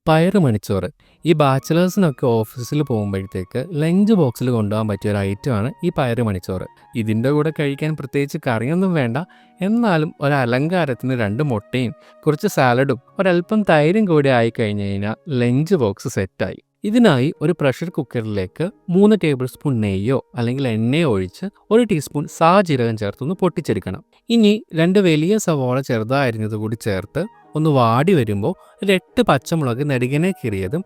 പയറ് മണിച്ചോറ്. ഈ ബാച്ചിലേഴ്സിനൊക്കെ ഓഫീസിൽ പോകുമ്പോഴത്തേക്ക് ലഞ്ച് ബോക്സിൽ കൊണ്ടുപോകാൻ പറ്റിയ ഒരു ഐറ്റമാണ് ഈ പയറ് മണിച്ചോറ്. ഇതിൻ്റെ കൂടെ കഴിക്കാൻ പ്രത്യേകിച്ച് കറിയൊന്നും വേണ്ട. എന്നാലും ഒരു അലങ്കാരത്തിന് 2 മുട്ടയും കുറച്ച് സാലഡും ഒരല്പം തൈരും കൂടി ആയിക്കഴിഞ്ഞ് കഴിഞ്ഞാൽ ലഞ്ച് ബോക്സ് സെറ്റായി. ഇതിനായി ഒരു പ്രഷർ കുക്കറിലേക്ക് 3 ടേബിൾ സ്പൂൺ നെയ്യോ അല്ലെങ്കിൽ എണ്ണയോ ഒഴിച്ച് 1 ടീസ്പൂൺ സാജീരകം ചേർത്തൊന്ന് പൊട്ടിച്ചെടുക്കണം. ഇനി 2 വലിയ സവാള ചെറുതായി അരിഞ്ഞത് കൂടി ചേർത്ത് ഒന്ന് വാടി വരുമ്പോൾ 8 പച്ചമുളക് നെടുകനെ കീറിയതും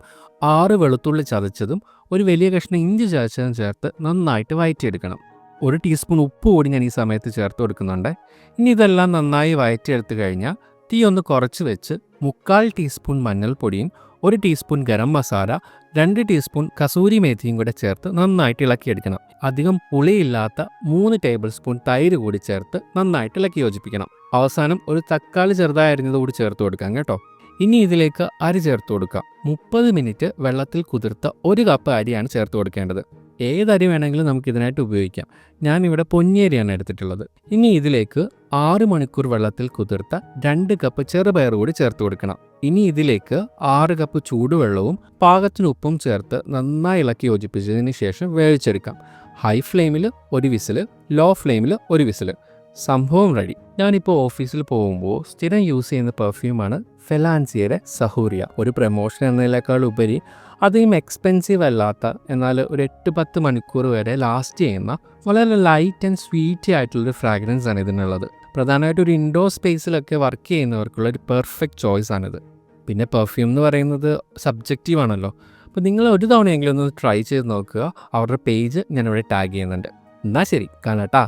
6 വെളുത്തുള്ളി ചതച്ചതും ഒരു വലിയ കഷ്ണം ഇഞ്ചി ചതച്ചതും ചേർത്ത് നന്നായിട്ട് വഴറ്റിയെടുക്കണം. 1 ടീസ്പൂൺ ഉപ്പ് കൂടി ഞാൻ ഈ സമയത്ത് ചേർത്ത് കൊടുക്കുന്നുണ്ട്. ഇനി ഇതെല്ലാം നന്നായി വഴറ്റിയെടുത്ത് കഴിഞ്ഞാൽ തീ ഒന്ന് കുറച്ച് വെച്ച് 1/4 ടീസ്പൂൺ മഞ്ഞൾപ്പൊടിയും 1 ടീസ്പൂൺ ഗരം മസാല 2 ടീസ്പൂൺ കസൂരി മേത്തിയും കൂടെ ചേർത്ത് നന്നായിട്ട് ഇളക്കിയെടുക്കണം. അധികം പുളിയില്ലാത്ത 3 ടേബിൾ സ്പൂൺ തൈര് കൂടി ചേർത്ത് നന്നായിട്ട് ഇളക്കി യോജിപ്പിക്കണം. അവസാനം ഒരു തക്കാളി ചെറുതായി അരിഞ്ഞത് കൂടി ചേർത്ത് കൊടുക്കാം കേട്ടോ. ഇനി ഇതിലേക്ക് അരി ചേർത്ത് കൊടുക്കാം. 30 മിനിറ്റ് വെള്ളത്തിൽ കുതിർത്ത 1 കപ്പ് അരിയാണ് ചേർത്ത് കൊടുക്കേണ്ടത്. ഏതരി വേണമെങ്കിലും നമുക്ക് ഇതിനായിട്ട് ഉപയോഗിക്കാം. ഞാനിവിടെ പൊന്നിയരിയാണ് എടുത്തിട്ടുള്ളത്. ഇനി ഇതിലേക്ക് 6 മണിക്കൂർ വെള്ളത്തിൽ കുതിർത്ത 2 കപ്പ് ചെറുപയർ കൂടി ചേർത്ത് കൊടുക്കണം. ഇനി ഇതിലേക്ക് 6 കപ്പ് ചൂടുവെള്ളവും പാകത്തിന് ഉപ്പും ചേർത്ത് നന്നായി ഇളക്കി യോജിപ്പിച്ചതിന് ശേഷം വേവിച്ചെടുക്കാം. ഹൈ ഫ്ലെയിമിൽ 1 വിസിൽ, ലോ ഫ്ലെയിമിൽ 1 വിസിൽ. സംഭവം റെഡി. ഞാനിപ്പോൾ ഓഫീസിൽ പോകുമ്പോൾ സ്ഥിരം യൂസ് ചെയ്യുന്ന പെർഫ്യൂമാണ് ഫെലാൻസിയയുടെ സഹൂറിയ. ഒരു പ്രൊമോഷൻ എന്നതിനേക്കാൾ ഉപരി അധികം എക്സ്പെൻസീവ് അല്ലാത്ത എന്നാൽ ഒരു 8-10 മണിക്കൂർ വരെ ലാസ്റ്റ് ചെയ്യുന്ന വളരെ ലൈറ്റ് ആൻഡ് സ്വീറ്റി ആയിട്ടുള്ളൊരു ഫ്രാഗ്രൻസ് ആണ് ഇതിനുള്ളത്. പ്രധാനമായിട്ട് ഒരു ഇൻഡോർ സ്പേസിലൊക്കെ വർക്ക് ചെയ്യുന്നവർക്കുള്ള ഒരു പെർഫെക്റ്റ് ചോയ്സ് ആണിത്. പിന്നെ പെർഫ്യൂം എന്ന് പറയുന്നത് സബ്ജക്റ്റീവ് ആണല്ലോ. അപ്പോൾ നിങ്ങൾ ഒരു തവണയെങ്കിലും ഒന്ന് ട്രൈ ചെയ്ത് നോക്കുക. അവരുടെ പേജ് ഞാനിവിടെ ടാഗ് ചെയ്യുന്നുണ്ട്. എന്നാൽ ശരി, കാണാട്ടാ.